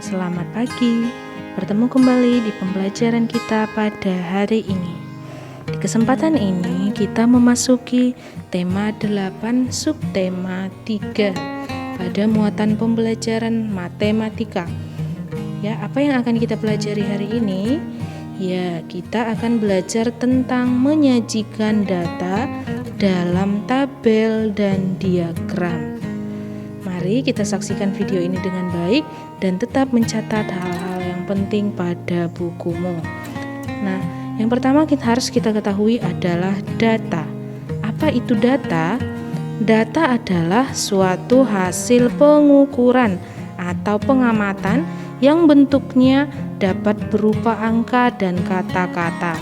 Selamat pagi, bertemu kembali di pembelajaran kita pada hari ini. Di kesempatan ini kita memasuki tema 8 subtema 3 pada muatan pembelajaran matematika. Ya, apa yang akan kita pelajari hari ini? Ya, kita akan belajar tentang menyajikan data dalam tabel dan diagram. Mari kita saksikan video ini dengan baik dan tetap mencatat hal-hal yang penting pada bukumu. Nah, yang pertama harus kita ketahui adalah data. Apa itu data? Data adalah suatu hasil pengukuran atau pengamatan yang bentuknya dapat berupa angka dan kata-kata.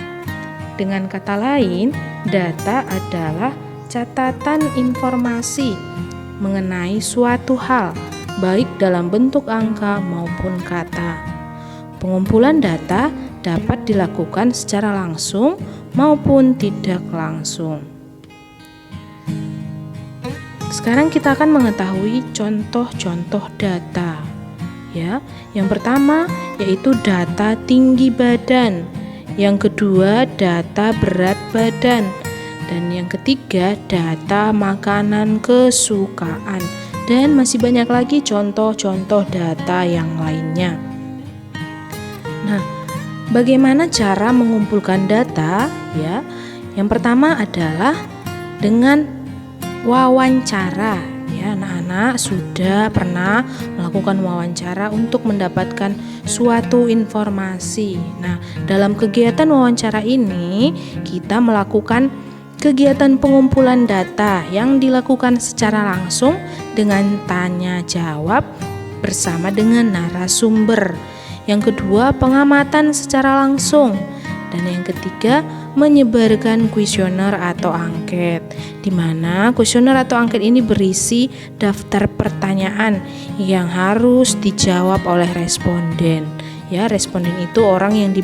Dengan kata lain, data adalah catatan informasi mengenai suatu hal, baik dalam bentuk angka maupun kata. Pengumpulan data dapat dilakukan secara langsung maupun tidak langsung. Sekarang kita akan mengetahui contoh-contoh data. Ya, yang pertama yaitu data tinggi badan, yang kedua data berat badan, dan yang ketiga data makanan kesukaan, dan masih banyak lagi contoh-contoh data yang lainnya. Nah, bagaimana cara mengumpulkan data? Ya, yang pertama adalah dengan wawancara. Ya, anak-anak sudah pernah melakukan wawancara untuk mendapatkan suatu informasi. Nah, dalam kegiatan wawancara ini kita melakukan kegiatan pengumpulan data yang dilakukan secara langsung dengan tanya jawab bersama dengan narasumber. Yang kedua, pengamatan secara langsung. Dan yang ketiga, menyebarkan kuesioner atau angket, di mana kuesioner atau angket ini berisi daftar pertanyaan yang harus dijawab oleh responden. Ya, responden itu orang yang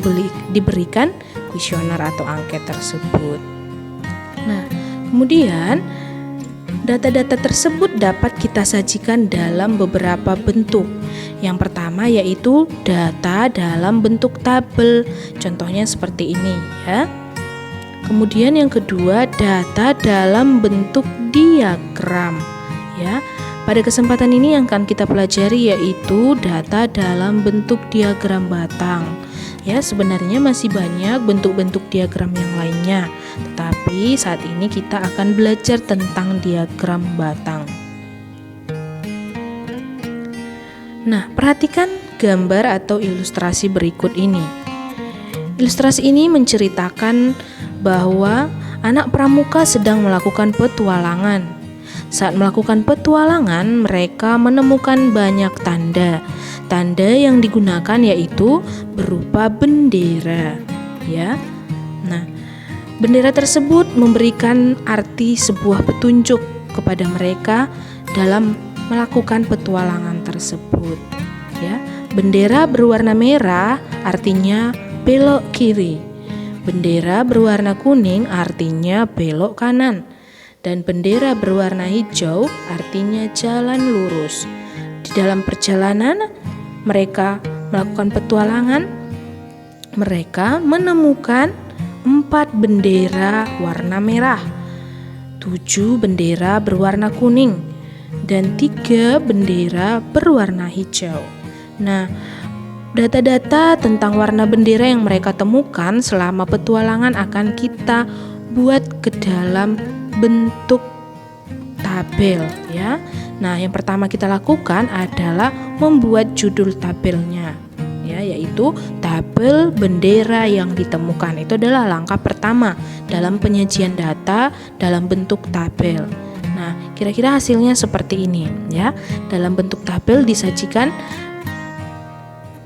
diberikan kuesioner atau angket tersebut. Nah, kemudian data-data tersebut dapat kita sajikan dalam beberapa bentuk. Yang pertama yaitu data dalam bentuk tabel. Contohnya seperti ini ya. Kemudian yang kedua data dalam bentuk diagram ya. Pada kesempatan ini yang akan kita pelajari yaitu data dalam bentuk diagram batang. Ya, sebenarnya masih banyak bentuk-bentuk diagram yang lainnya, tetapi saat ini kita akan belajar tentang diagram batang. Nah, perhatikan gambar atau ilustrasi berikut ini. Ilustrasi ini menceritakan bahwa anak pramuka sedang melakukan petualangan. Saat melakukan petualangan, mereka menemukan banyak tanda. Tanda yang digunakan yaitu berupa bendera, ya. Nah, bendera tersebut memberikan arti sebuah petunjuk kepada mereka dalam melakukan petualangan tersebut, ya. Bendera berwarna merah artinya belok kiri. Bendera berwarna kuning artinya belok kanan. Dan bendera berwarna hijau artinya jalan lurus. Di dalam perjalanan mereka melakukan petualangan, mereka menemukan 4 bendera warna merah, 7 bendera berwarna kuning, dan 3 bendera berwarna hijau. Nah, data-data tentang warna bendera yang mereka temukan selama petualangan akan kita buat ke dalam bentuk tabel ya. Nah, yang pertama kita lakukan adalah membuat judul tabelnya ya, yaitu tabel bendera yang ditemukan. Itu adalah langkah pertama dalam penyajian data dalam bentuk tabel. Nah, kira-kira hasilnya seperti ini ya. Dalam bentuk tabel disajikan,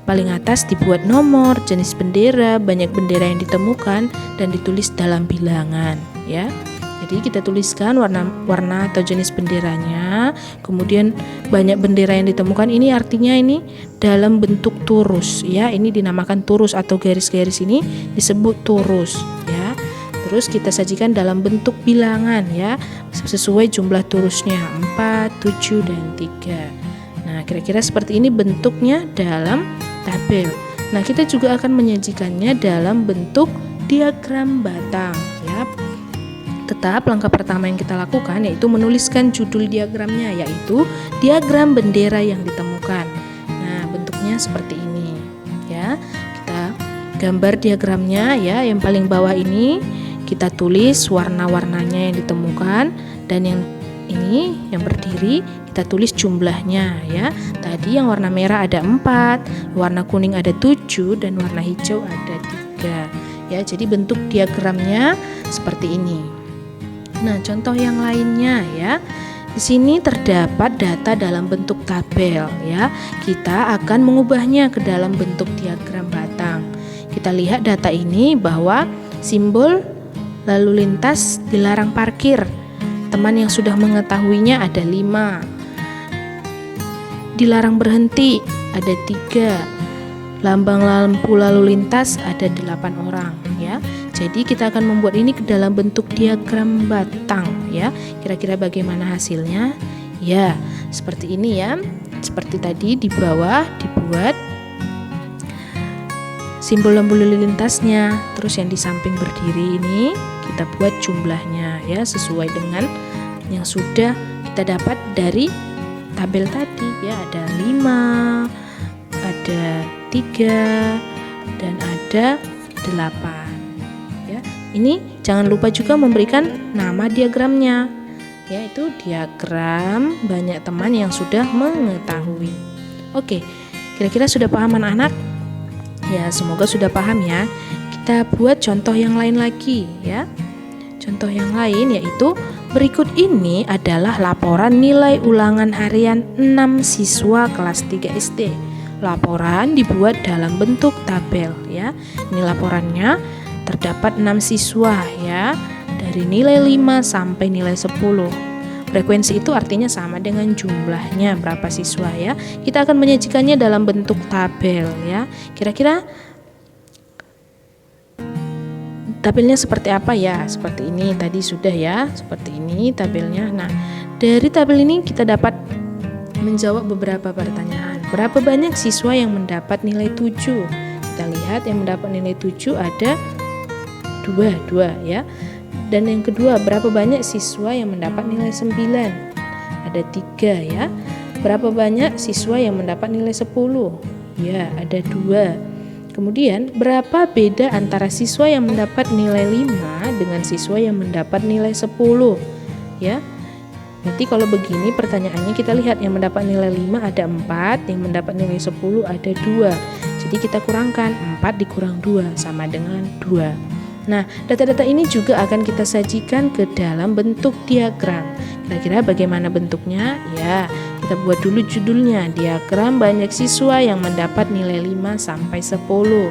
paling atas dibuat nomor, jenis bendera, banyak bendera yang ditemukan, dan ditulis dalam bilangan ya. Jadi kita tuliskan warna atau jenis benderanya, kemudian banyak bendera yang ditemukan, ini artinya ini dalam bentuk turus ya. Ini dinamakan turus atau garis-garis ini disebut turus ya. Terus kita sajikan dalam bentuk bilangan ya, sesuai jumlah turusnya 4, 7, dan 3. Nah, Nah, kira-kira seperti ini bentuknya dalam tabel. Nah, kita juga akan menyajikannya dalam bentuk diagram batang, ya. Tetap langkah pertama yang kita lakukan yaitu menuliskan judul diagramnya, yaitu diagram bendera yang ditemukan. Nah, bentuknya seperti ini, ya. Kita gambar diagramnya, ya. Yang paling bawah ini kita tulis warna-warnanya yang ditemukan, dan yang ini yang berdiri kita tulis jumlahnya, ya. Tadi yang warna merah ada 4, warna kuning ada 7, dan warna hijau ada 3. Ya, jadi bentuk diagramnya seperti ini. Nah, contoh yang lainnya, ya. Di sini terdapat data dalam bentuk tabel, ya. Kita akan mengubahnya ke dalam bentuk diagram batang. Kita lihat data ini bahwa simbol lalu lintas dilarang parkir. Teman yang sudah mengetahuinya ada 5. Dilarang berhenti ada 3. Lambang lampu lalu lintas ada 8 orang, ya. Jadi kita akan membuat ini ke dalam bentuk diagram batang, ya. Kira-kira bagaimana hasilnya? Ya, seperti ini, ya. Seperti tadi di bawah dibuat simbol lampu lalu lintasnya. Terus yang di samping berdiri ini kita buat jumlahnya, ya, sesuai dengan yang sudah kita dapat dari tabel tadi, ya. Ada 5, ada 3, dan ada 8. Ini jangan lupa juga memberikan nama diagramnya, yaitu diagram banyak teman yang sudah mengetahui. Oke, kira-kira sudah paham anak-anak? Ya, semoga sudah paham, ya. Kita buat contoh yang lain lagi, ya. Contoh yang lain yaitu berikut ini adalah laporan nilai ulangan harian 6 siswa kelas 3 SD. Laporan dibuat dalam bentuk tabel, ya. Ini laporannya. Terdapat 6 siswa, ya, dari nilai 5 sampai nilai 10. Frekuensi itu artinya sama dengan jumlahnya berapa siswa, ya. Kita akan menyajikannya dalam bentuk tabel, ya. Kira-kira tabelnya seperti apa, ya? Seperti ini tadi sudah, ya. Seperti ini tabelnya. Nah, dari tabel ini kita dapat menjawab beberapa pertanyaan. Berapa banyak siswa yang mendapat nilai 7? Kita lihat yang mendapat nilai 7 ada 2, ya. Dan yang kedua, berapa banyak siswa yang mendapat nilai 9? Ada 3, ya. Berapa banyak siswa yang mendapat nilai 10? Ya, ada 2. Kemudian, berapa beda antara siswa yang mendapat nilai 5 dengan siswa yang mendapat nilai 10? Ya. Nanti kalau begini pertanyaannya kita lihat yang mendapat nilai 5 ada 4, yang mendapat nilai 10 ada 2. Jadi kita kurangkan 4 dikurang 2 sama dengan 2. Nah, data-data ini juga akan kita sajikan ke dalam bentuk diagram. Kira-kira bagaimana bentuknya? Ya, kita buat dulu judulnya, diagram banyak siswa yang mendapat nilai 5 sampai 10.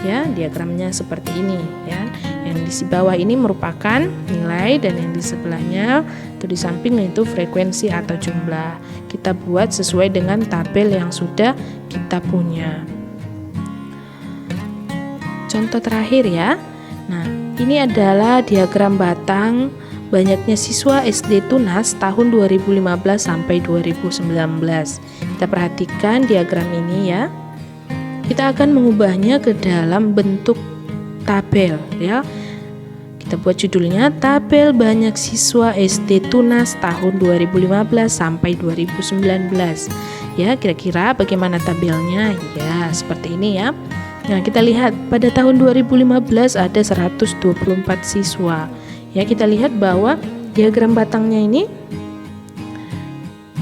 Ya, diagramnya seperti ini, ya. Yang di bawah ini merupakan nilai, dan yang di sebelahnya atau di samping itu frekuensi atau jumlah. Kita buat sesuai dengan tabel yang sudah kita punya. Contoh terakhir, ya. Nah, ini adalah diagram batang banyaknya siswa SD Tunas tahun 2015 sampai 2019. Kita perhatikan diagram ini, ya. Kita akan mengubahnya ke dalam bentuk tabel, ya. Kita buat judulnya tabel banyak siswa SD Tunas tahun 2015 sampai 2019. Ya, kira-kira bagaimana tabelnya? Ya, seperti ini, ya. Nah, kita lihat pada tahun 2015 ada 124 siswa. Ya, kita lihat bahwa diagram batangnya ini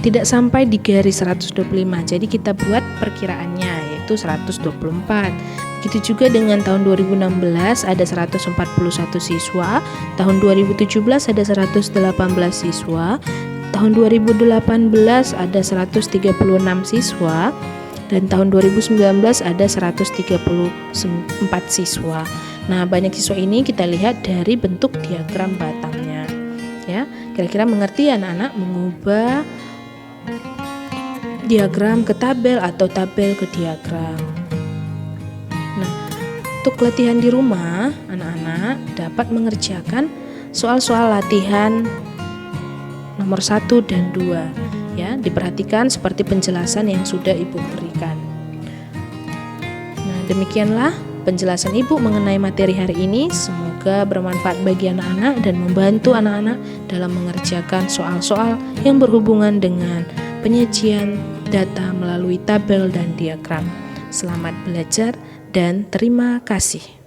tidak sampai di garis 125. Jadi kita buat perkiraannya yaitu 124. Begitu juga dengan tahun 2016 ada 141 siswa, tahun 2017 ada 118 siswa, tahun 2018 ada 136 siswa, dan tahun 2019 ada 134 siswa. Nah, banyak siswa ini kita lihat dari bentuk diagram batangnya. Ya, kira-kira mengerti anak-anak mengubah diagram ke tabel atau tabel ke diagram. Nah, untuk latihan di rumah, anak-anak dapat mengerjakan soal-soal latihan nomor 1 dan 2. Ya, diperhatikan seperti penjelasan yang sudah Ibu berikan. Nah, demikianlah penjelasan Ibu mengenai materi hari ini. Semoga bermanfaat bagi anak-anak dan membantu anak-anak dalam mengerjakan soal-soal yang berhubungan dengan penyajian data melalui tabel dan diagram. Selamat belajar dan terima kasih.